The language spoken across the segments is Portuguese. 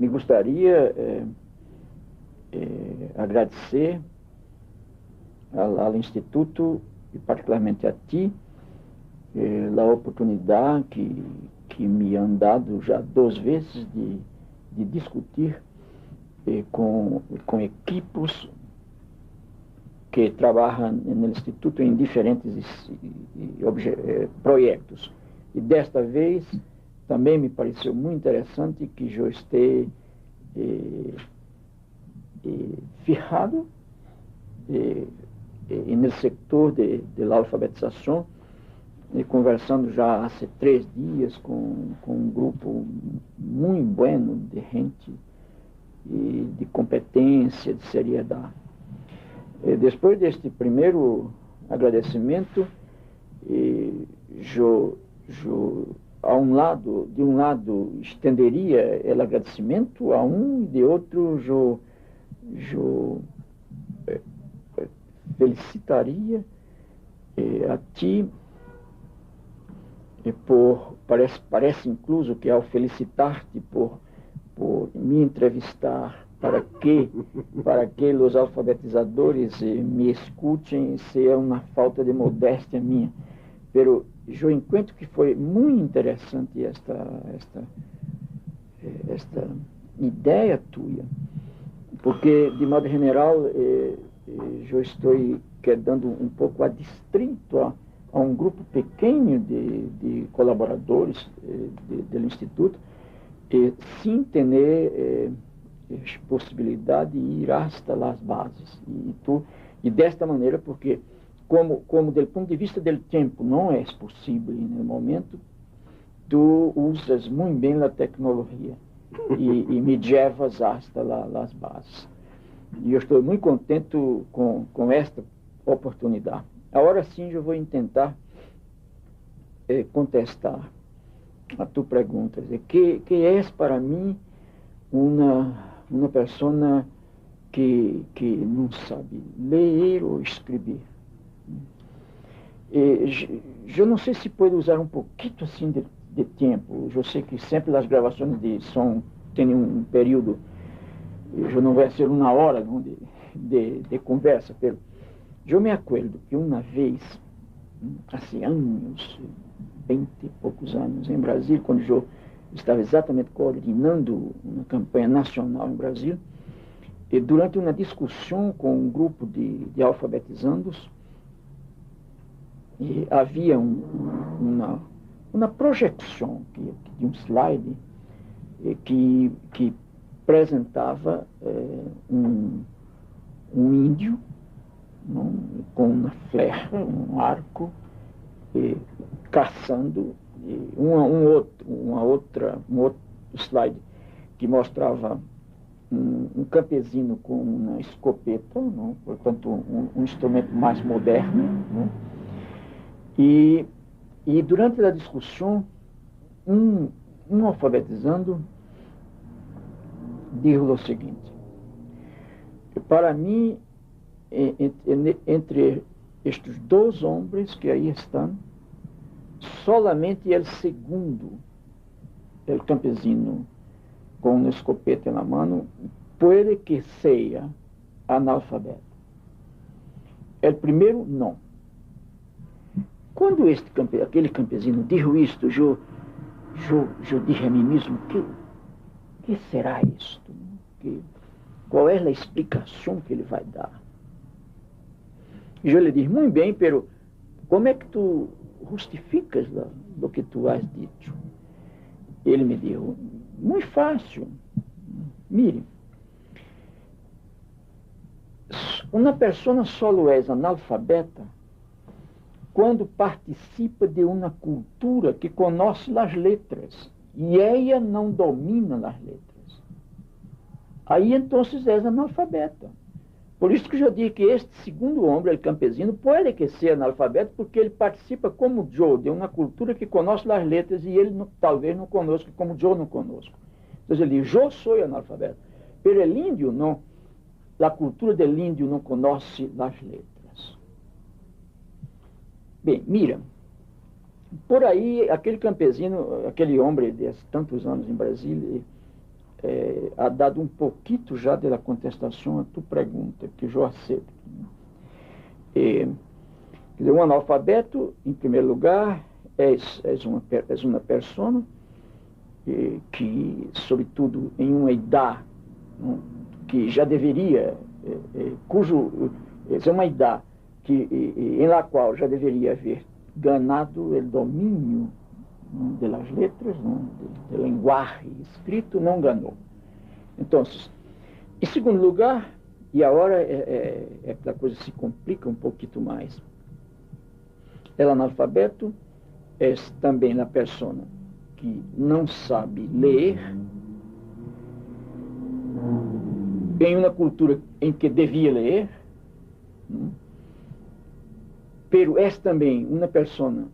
me gostaria agradecer ao Instituto, e particularmente a ti, a oportunidade que me han dado já 2 vezes de discutir com equipos que trabalham no Instituto em diferentes projetos. E desta vez também me pareceu muito interessante que eu esteja fijado no setor da alfabetização, conversando já há 3 dias com um grupo muito bueno de gente de competência, de seriedade. Depois deste primeiro agradecimento, eu de um lado estenderia o agradecimento a um, e de outro eu felicitaria a ti parece incluso que ao felicitar-te por me entrevistar para que os alfabetizadores me escutem, seja uma falta de modéstia minha. Pero eu encontro que foi muito interessante esta ideia tua, porque, de modo geral, eu estou quedando um pouco adstrito a um grupo pequeno de colaboradores do Instituto, sem ter possibilidade de ir hasta as bases. E desta maneira, porque como do ponto de vista do tempo não é possível no momento, tu usas muito bem a tecnologia e me llevas hasta as bases. E eu estou muito contente com esta oportunidade. Agora sim eu vou tentar contestar a tua pergunta. Que é para mim uma pessoa que não sabe ler ou escrever. Eu não sei se pode usar um pouquinho assim de tempo. Eu sei que sempre as gravações de som têm um período, eu não vai ser 1 hora de conversa, pero eu me acordo que uma vez, há anos, 20 e poucos anos, em Brasília, quando eu estava exatamente coordenando uma campanha nacional em Brasília, e durante uma discussão com um grupo de alfabetizandos, havia uma projeção de um slide que apresentava um índio, não, com uma flecha, um arco, caçando, um outro slide que mostrava um campesino com uma escopeta, não? Portanto um instrumento mais moderno, não? E durante a discussão, um alfabetizando disse o seguinte: para mim, entre estes 2 homens que aí estão, solamente o segundo, o campesino com uma escopeta na mão, pode que seja analfabeto. O primeiro, não. Quando aquele campesino disse isto, eu disse a mim mesmo, que será isto? Qual é a explicação que ele vai dar? E eu lhe disse, muito bem, pero como é que tu justificas do que tu has dito? Ele me disse, muito fácil. Mire, uma pessoa só é analfabeta quando participa de uma cultura que conhece as letras e ela não domina as letras. Aí então é analfabeta. Por isso que eu digo que este segundo homem, o campesino, pode que seja analfabeto porque ele participa como eu de uma cultura que conhece as letras e ele talvez não conosco como eu não conosco. Então ele diz, eu sou analfabeto. Pero o índio não, a cultura do índio não conhece as letras. Bem, mira, por aí, aquele campesino, aquele homem de tantos anos em Brasília, ha dado um pouquinho já da contestação a tua pergunta, que eu aceito. Quer dizer, um analfabeto, em primeiro lugar, é uma pessoa que, sobretudo, em uma idade que já deveria, é uma idade em la qual já deveria haver ganado o domínio das letras, do linguagem escrito, não ganhou. Então, em segundo lugar, e agora a coisa se complica um pouquinho mais, o analfabeto é também a pessoa que não sabe ler em uma cultura em que devia ler, pero é também uma pessoa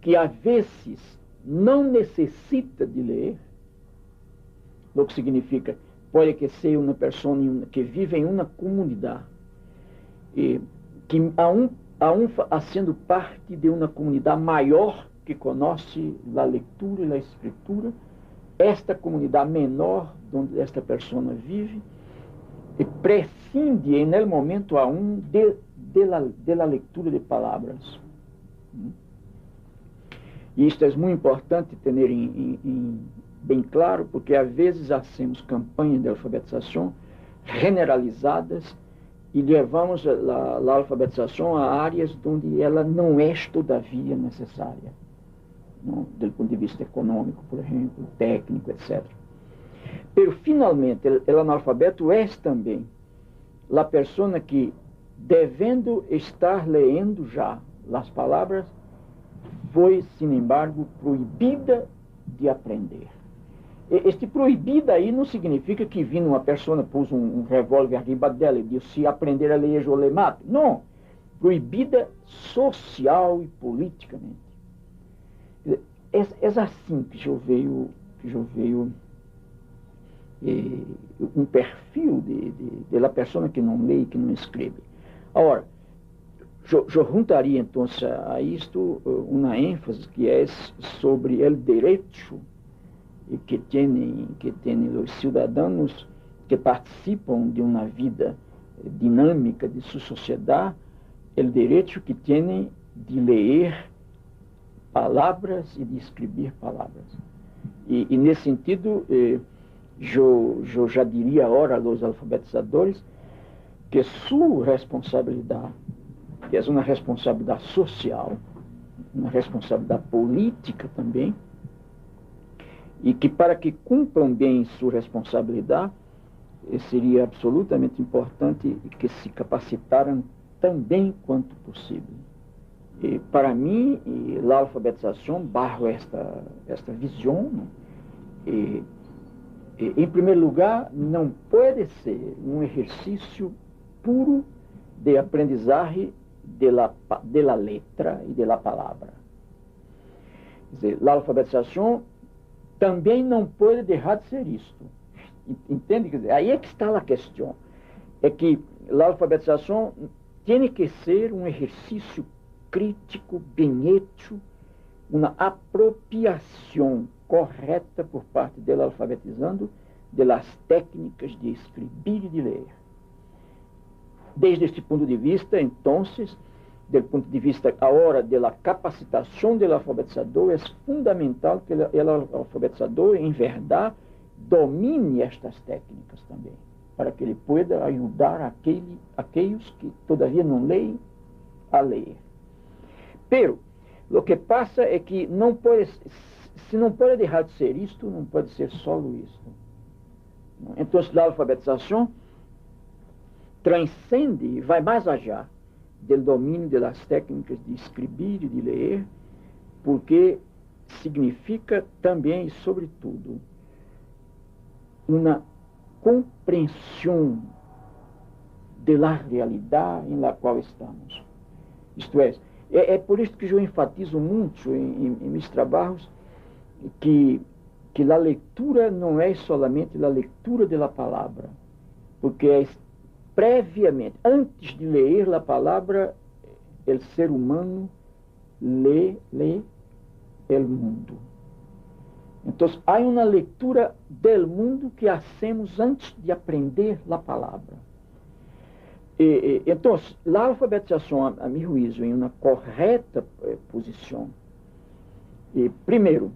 que às vezes não necessita de ler, o que significa, pode que seja uma pessoa que vive em uma comunidade, que sendo parte de uma comunidade maior que conhece a leitura e a escritura, esta comunidade menor onde esta pessoa vive, e prescinde em el momento de la leitura de palavras. E isto é muito importante ter bem claro, porque às vezes hacemos campanhas de alfabetização generalizadas e levamos a alfabetização a áreas onde ela não é todavia necessária, do ponto de vista econômico, por exemplo, técnico, etc. Pero, finalmente, o analfabeto é também a pessoa que, devendo estar lendo já as palavras, foi, sin embargo, proibida de aprender. Este proibida aí não significa que vindo uma pessoa, pôs um revólver arriba dela e disse, se aprender a ler, eu lhe mato. Não. Proibida social e politicamente. É assim que eu vejo um perfil de la pessoa que não lê e que não escreve. Agora, eu juntaria então a isto uma ênfase que é sobre o direito que têm os cidadãos que participam de uma vida dinâmica de sua sociedade, o direito que têm de ler palavras e de escrever palavras. E nesse sentido, eu já diria agora aos alfabetizadores que sua responsabilidade, que é uma responsabilidade social, uma responsabilidade política também, e que para que cumpram bem sua responsabilidade, seria absolutamente importante que se capacitaram também quanto possível. E para mim, a alfabetização, barro esta visão, em primeiro lugar, não pode ser um exercício puro de aprendizagem de la letra e de la palavra. Quer dizer, a alfabetização também não pode deixar de ser isto. Entende? Quer dizer, aí é que está a questão. É que a alfabetização tem que ser um exercício crítico, bem hecho, uma apropriação correta por parte dele alfabetizando das técnicas de escrever e de ler. Desde este ponto de vista, então, do ponto de vista agora da capacitação do alfabetizador, é fundamental que o alfabetizador, em verdade, domine estas técnicas também, para que ele pueda ajudar aqueles que todavia não leem a ler. Pero, o que passa é que se não pode deixar de ser isto, não pode ser só isto. Então, a alfabetização transcende e vai mais allá do domínio das técnicas de escrever e de ler, porque significa também e sobretudo uma compreensão da realidade em la qual estamos. Isto é por isso que eu enfatizo muito em meus trabalhos que a leitura não é somente a leitura da palavra, porque é previamente, antes de ler a palavra, o ser humano lê o mundo. Então, há uma leitura do mundo que hacemos antes de aprender a palavra. Então, a alfabetização, a meu juízo, em uma correta posição, primeiro,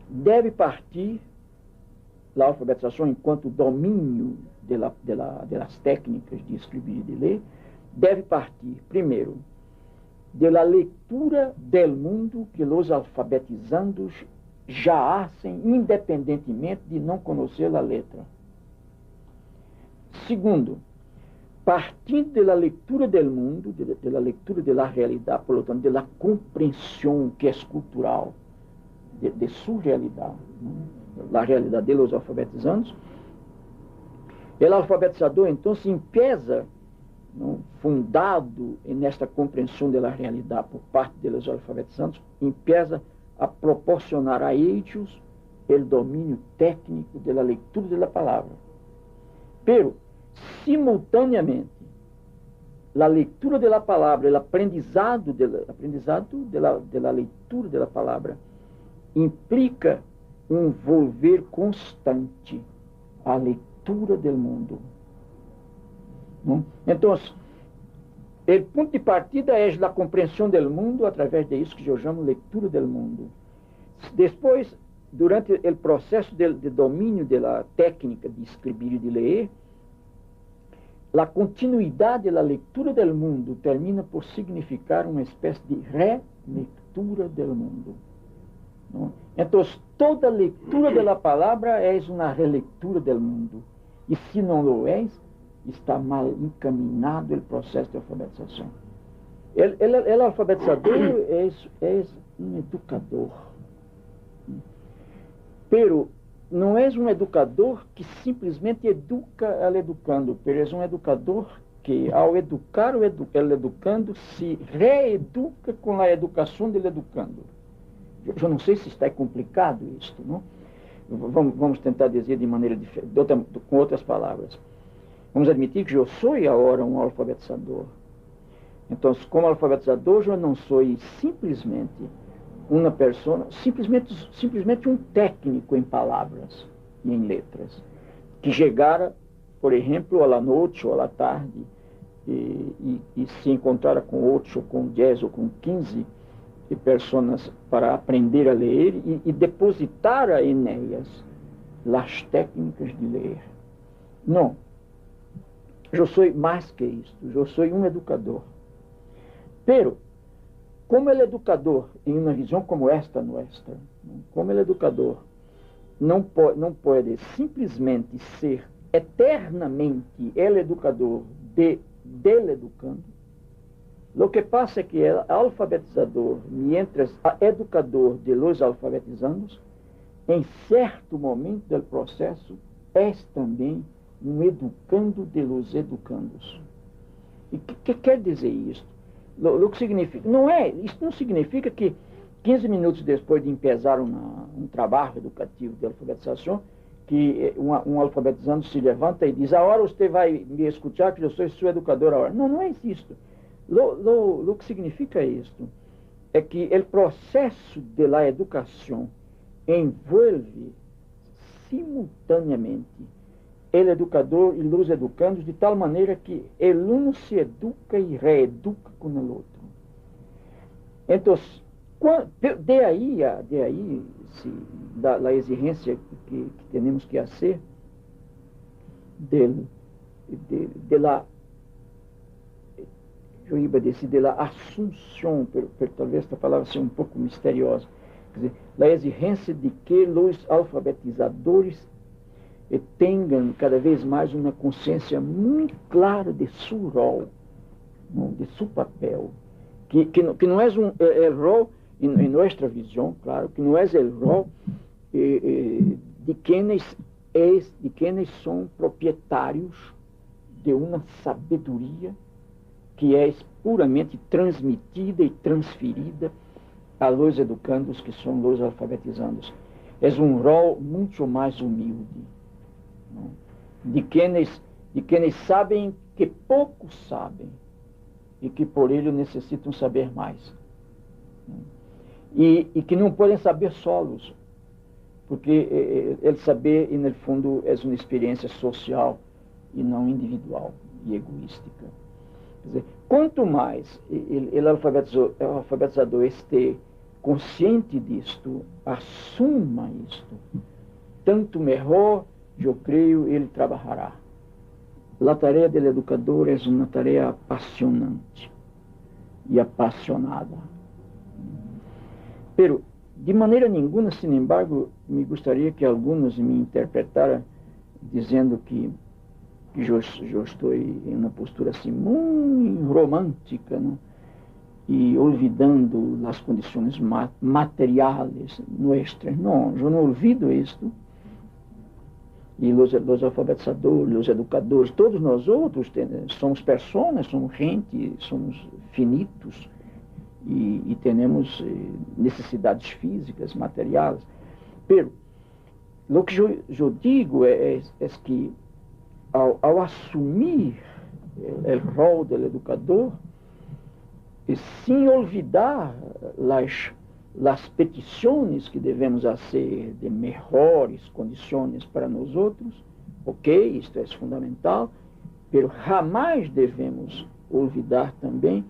deve partir a alfabetização enquanto domínio das técnicas de escrever e de ler, deve partir, primeiro, da leitura do mundo que os alfabetizandos já hacen, independentemente de não conhecer a letra. Segundo, partindo da leitura do mundo, da leitura da realidade, por lo tanto, da compreensão que é cultural de sua realidade, a realidade dos alfabetizandos, o alfabetizador, então, se empieza, fundado nesta compreensão da realidade por parte dos alfabetizandos, empieza a proporcionar a eles o domínio técnico da leitura da palavra. Pero, simultaneamente, a leitura da palavra, o aprendizado da leitura da palavra, implica um volver constante à leitura do mundo. Então, o ponto de partida é a compreensão do mundo através de isso que eu chamo leitura do mundo. Depois, durante o processo de domínio da técnica de escrever e de ler, a continuidade da leitura do mundo termina por significar uma espécie de releitura do mundo. Então, toda leitura da palavra é uma releitura do mundo. E se não o é, está mal encaminhado o processo de alfabetização. O alfabetizador é um educador. Pero não é um educador que simplesmente educa al educando, pero é um educador que, ao educar o educando, se reeduca com a educação do educando. Eu não sei se está complicado isto, não? Vamos tentar dizer de maneira diferente, com outras palavras. Vamos admitir que eu sou agora um alfabetizador. Então, como alfabetizador, eu não sou simplesmente uma pessoa, simplesmente um técnico em palavras e em letras, que chegara, por exemplo, à noite ou à tarde e se encontrara com 8 ou com 10 ou com 15 pessoas para aprender a ler e depositar em elas as técnicas de ler. Não. Eu sou mais que isto. Eu sou um educador. Pero, como ele é educador, em uma visão como esta nuestra, como ele é educador, não pode simplesmente ser eternamente ele educador del educando. O que passa é que o alfabetizador, mientras educador de los alfabetizandos, em certo momento do processo, é também um educando de los educandos. E o que quer dizer isto? O que significa? Isso não significa que 15 minutos depois de empezar um trabalho educativo de alfabetização, que um alfabetizando se levanta e diz: agora você vai me escutar que eu sou seu educador agora. Não é isso. O que significa isto é que o processo de la educação envolve simultaneamente o educador e os educandos, de tal maneira que o um se educa e reeduca com o outro. Então, de aí a exigência que temos que fazer eu iba dizer, de la assunção, talvez esta palavra seja um pouco misteriosa, quer dizer, a exigência de que os alfabetizadores tenham cada vez mais uma consciência muito clara de seu rol, de seu papel, que não é o rol, em nossa visão, claro, que não é o rol de quienes são proprietários de uma sabedoria que é puramente transmitida e transferida a los educandos, que são os alfabetizandos. É um rol muito mais humilde, não? de quienes sabem que pouco sabem e que por ele necessitam saber mais. E que não podem saber solos, porque el saber, no fundo, é uma experiência social e não individual e egoística. Quer dizer, quanto mais o alfabetizador esteja consciente disto, assuma isto, tanto melhor, eu creio, ele trabalhará. A tarefa do educador é uma tarefa apaixonante e apaixonada. Pero, de maneira nenhuma, sin embargo, me gostaria que alguns me interpretaram dizendo que eu estou em uma postura assim muito romântica, né? E olvidando as condições materiais nossas. Não, eu não olvido isto. E os alfabetizadores, os educadores, todos nós outros somos pessoas, somos gente, somos finitos e temos necessidades físicas, materiais. Pero, o que eu digo é que ao assumir o rol do educador, sem olvidar as petições que devemos fazer de melhores condições para nós outros, ok, isto é fundamental, mas jamais devemos olvidar também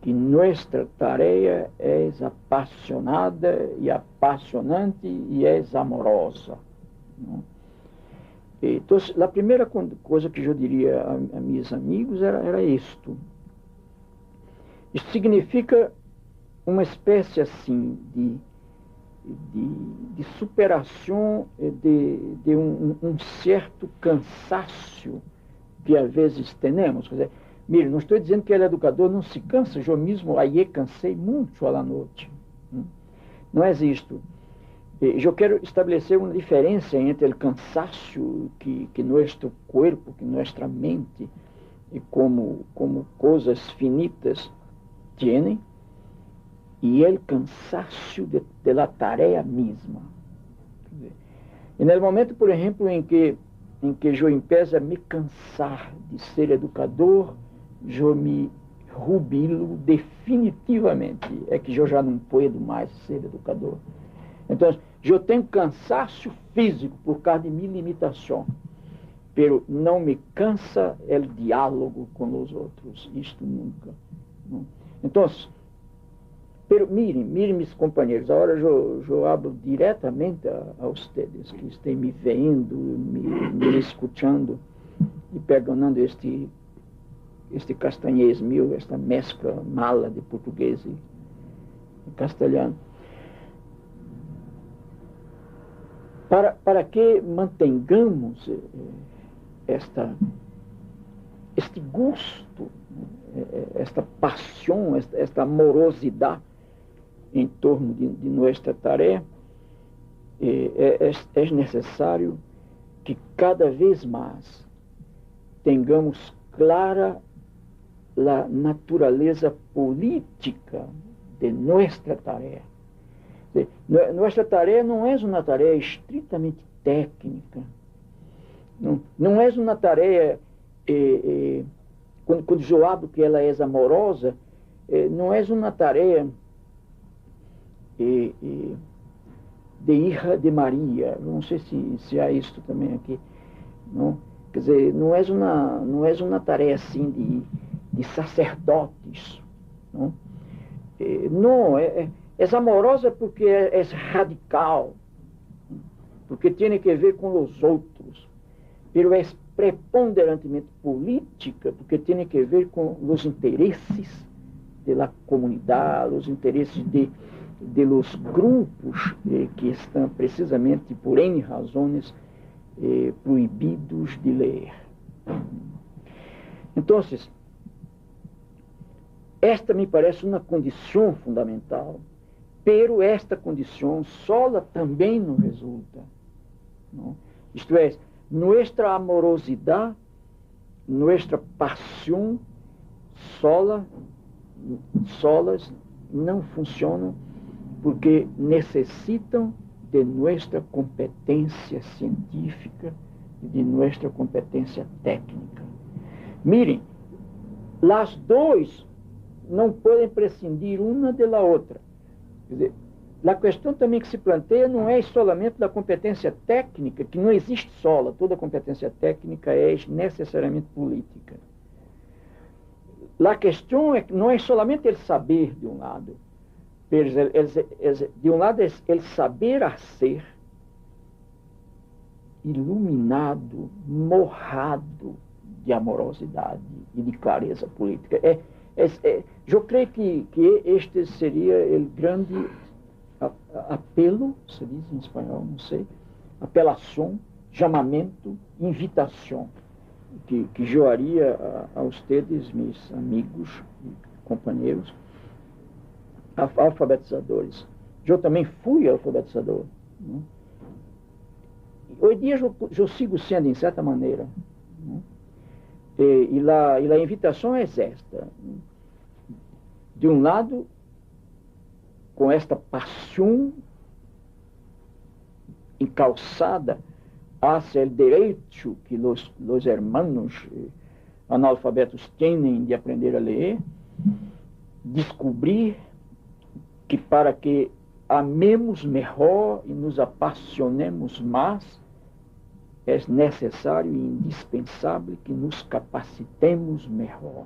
que nossa tarefa é apaixonada e apaixonante e é amorosa. Não? Então, a primeira coisa que eu diria a meus amigos era isto. Isso significa uma espécie assim de superação de um certo cansaço que às vezes temos. Quer dizer, mire, não estou dizendo que ele educador não se cansa, eu mesmo aí cansei muito à noite. Não é isto. Eu quero estabelecer uma diferença entre o cansaço que nosso corpo, que nossa mente, como coisas finitas, têm, e o cansaço de la tarefa mesma. E no momento, por exemplo, em que eu empeço a me cansar de ser educador, eu me jubilo definitivamente. É que eu já não posso mais ser educador. Então, eu tenho cansaço físico por causa de minha limitação, pero não me cansa o diálogo com os outros, isto nunca. Não? Então, pero mirem, meus companheiros, agora eu hablo diretamente a vocês que estão me vendo, me escutando e perdonando este castanhês meu, esta mescla mala de português e castelhano. Para que mantengamos este gosto, esta paixão, esta amorosidade em torno de nossa tarefa, é necessário que cada vez mais tenhamos clara a natureza política de nossa tarefa. Nossa tarefa não é uma tarefa estritamente técnica, não é uma tarefa, quando eu hablo que ela é amorosa, não é uma tarefa de hija de Maria, não sei se há isto também aqui, não? Quer dizer, não é uma tarefa assim de sacerdotes, não? Não, é amorosa porque é radical, porque tem que ver com os outros, mas é preponderantemente política, porque tem que ver com os interesses da comunidade, os interesses de los grupos que estão precisamente por N razões proibidos de ler. Então, esta me parece uma condição fundamental, pero esta condição sola também não resulta. Não? Isto é, nossa amorosidade, nossa paixão solas não funcionam porque necessitam de nossa competência científica e de nossa competência técnica. Mirem, as duas não podem prescindir uma da outra. Quer dizer, a questão também que se planteia não é solamente da competência técnica, que não existe sola, toda competência técnica é necessariamente política. A questão é que não é solamente ele saber de um lado, de um lado é ele saber a ser iluminado, morrado de amorosidade e de clareza política. Eu creio que este seria o grande apelo, se diz em espanhol, não sei, apelação, chamamento, invitação, que eu haria a ustedes, meus amigos e companheiros, alfabetizadores. Eu também fui alfabetizador. Né? Hoje em dia eu sigo sendo, em certa maneira. Né? E a invitação é esta. De um lado, com esta paixão encalçada hacia o direito que os hermanos analfabetos têm de aprender a ler, descobrir que para que amemos melhor e nos apaixonemos mais, é necessário e indispensável que nos capacitemos melhor.